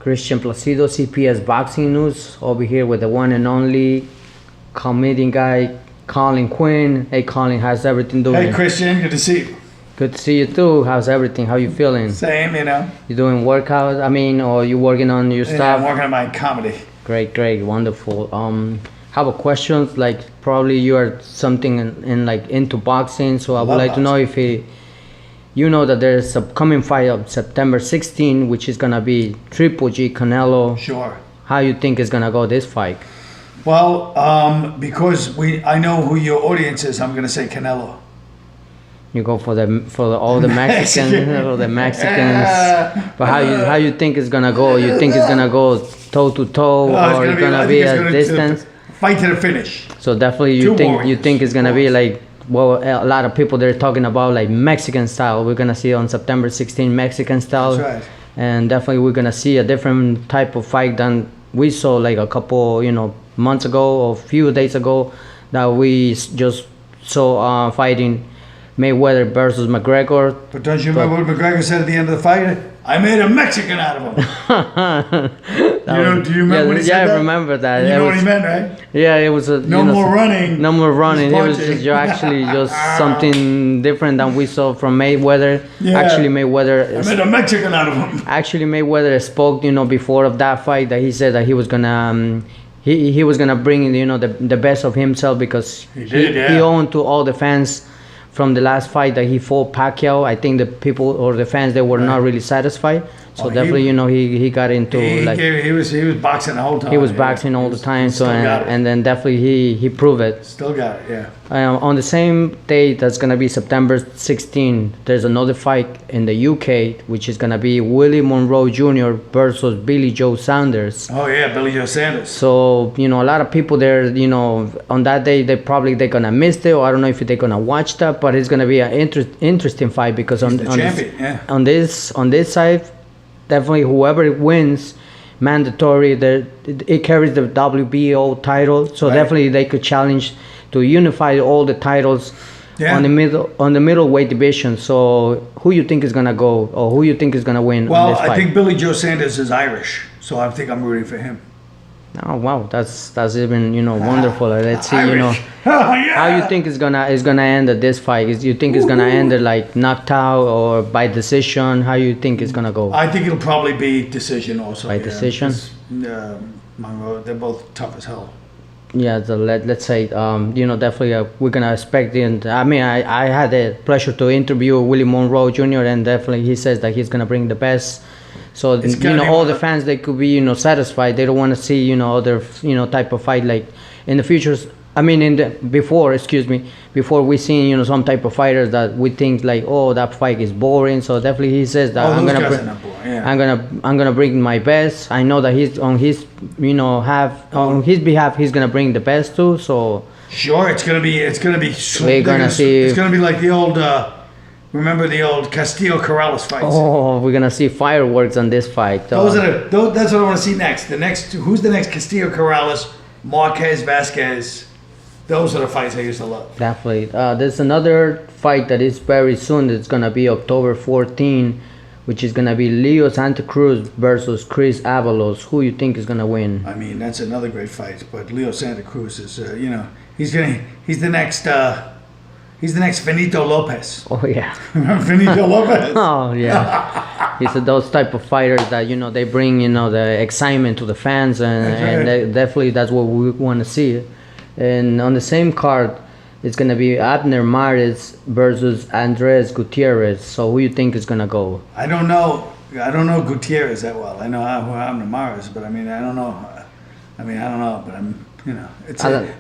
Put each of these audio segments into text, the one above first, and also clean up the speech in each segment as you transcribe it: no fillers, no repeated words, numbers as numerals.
Christian Placido, CPS Boxing News, over here with the one and only comedian guy, Colin Quinn. Hey, Colin, how's everything doing? Hey, Christian, good to see you. Good to see you too. How's everything? How you feeling? Same, you know. You doing workout? Or you working on your stuff? Yeah, I'm working on my comedy. Great, wonderful. Have a question. Like probably you are something in like into boxing, so I would like to know if you know that there's a upcoming fight of September 16, which is gonna be Triple G Canelo. Sure. How you think is gonna go this fight? Well, because I know who your audience is, I'm gonna say Canelo. You go for all the Mexicans, all the Mexicans. But how you think it's gonna go? You think it's gonna go toe to toe, or it's gonna be a distance? Fight to the finish. So definitely you think it's gonna be like, well, a lot of people they're talking about like Mexican style. We're gonna see on September 16 Mexican style. That's right. And definitely we're gonna see a different type of fight than we saw like a couple months ago or a few days ago that we just saw fighting Mayweather versus McGregor. But don't you remember what McGregor said at the end of the fight? I made a Mexican out of him. Do you remember when he said that? Yeah, I remember that. You know what he meant, right? Yeah, it was no more running. No more running. It was just actually just something different than we saw from Mayweather. Yeah. Actually, Mayweather. I made a Mexican out of him. Actually, Mayweather spoke, before of that fight that he said that he was gonna. He was gonna bring the best of himself because he owed to all the fans from the last fight that he fought Pacquiao. I think the people or the fans, they were not really satisfied. So definitely, he got into he was boxing the whole time. He was boxing all the time. So and then definitely he proved it. Still got it, yeah. On the same day, that's gonna be September 16. There's another fight in the UK, which is gonna be Willie MONROE Jr. versus Billy Joe Saunders. Oh yeah, Billy Joe Saunders. So a lot of people there, on that day they're gonna miss it, or I don't know if they're gonna watch that, but it's gonna be an interesting fight because on this side, definitely whoever wins, mandatory, it carries the WBO title, so definitely they could challenge to unify all the titles on the middleweight division. So who you think is gonna go, or who you think is gonna win? Well, on this fight? I think Billy Joe Saunders is Irish, so I think I'm rooting for him. Oh wow, that's even wonderful. Let's see, how you think is gonna end this fight? You think it's gonna end like knocked out or by decision? How you think it's gonna go? I think it'll probably be decision also. By decision. Monroe, they're both tough as hell. Yeah, so let's say definitely we're gonna expect it. I mean, I had the pleasure to interview Willie MONROE Jr. and definitely he says that he's gonna bring the best. So all the fans, they could be satisfied. They don't want to see other type of fight like in the futures. I mean before we seen some type of fighters that we think like, oh, that fight is boring. So definitely he says that I'm gonna bring my best. I know that he's on his on his behalf he's gonna bring the best too. So sure, it's gonna be we're gonna see. It's gonna be like the old. Remember the old Castillo-Corrales fights? Oh, we're gonna see fireworks on this fight. That's what I want to see next. Who's the next Castillo-Corrales? Marquez, Vasquez. Those are the fights I used to love. Definitely. There's another fight that is very soon. It's gonna be October 14, which is gonna be Leo Santa Cruz versus CRUZ AVALOS. Who you think is gonna win? I mean, that's another great fight. But Leo Santa Cruz is, he's the next. He's the next Benito Lopez. Oh yeah. Remember Benito Lopez? Oh yeah. He's those type of fighters that they bring the excitement to the fans, and definitely that's what we want to see. And on the same card, it's gonna be ABNER versus Andres Gutierrez. So who you think is gonna go? I don't know Gutierrez that well. I know who ABNER is, but I don't know. But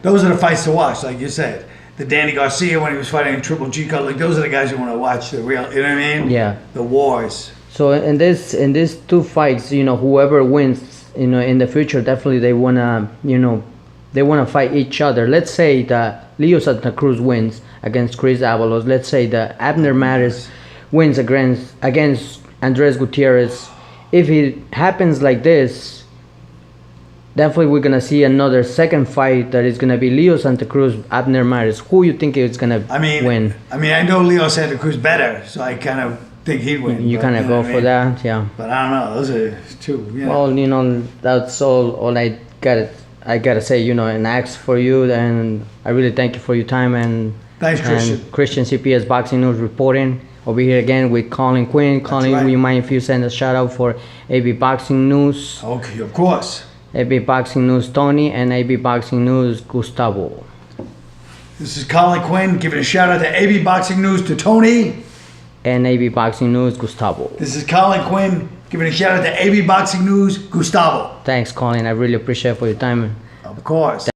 those are the fights to watch, like you said. The Danny Garcia when he was fighting Triple G, like those are the guys you want to watch. The real, you know what I mean? Yeah. The wars. So in these two fights, whoever wins, in the future, definitely they wanna fight each other. Let's say that Leo Santa Cruz wins against CRUZ AVALOS. Let's say that ABNER wins against Andres Gutierrez. If it happens like this, definitely we're gonna see another second fight that is gonna be Leo Santa Cruz, ABNER. Who you think is gonna win? I know Leo Santa Cruz better, so I kind of think he'd win. You but, kind of know go what I for mean? that, yeah. But I don't know. Those are two. Yeah. Well, that's all I gotta say, and ask for you, and I really thank you for your time, and Thanks, Christian. And Christian CPS Boxing News reporting over here again with Colin Quinn. Colin, right. would you mind if you send a shout out for AB Boxing News? Okay, of course. AB Boxing News Tony and AB Boxing News Gustavo. This is Colin Quinn giving a shout out to AB Boxing News to Tony. And AB Boxing News Gustavo. This is Colin Quinn giving a shout out to AB Boxing News Gustavo. Thanks, Colin. I really appreciate it for your time. Of course.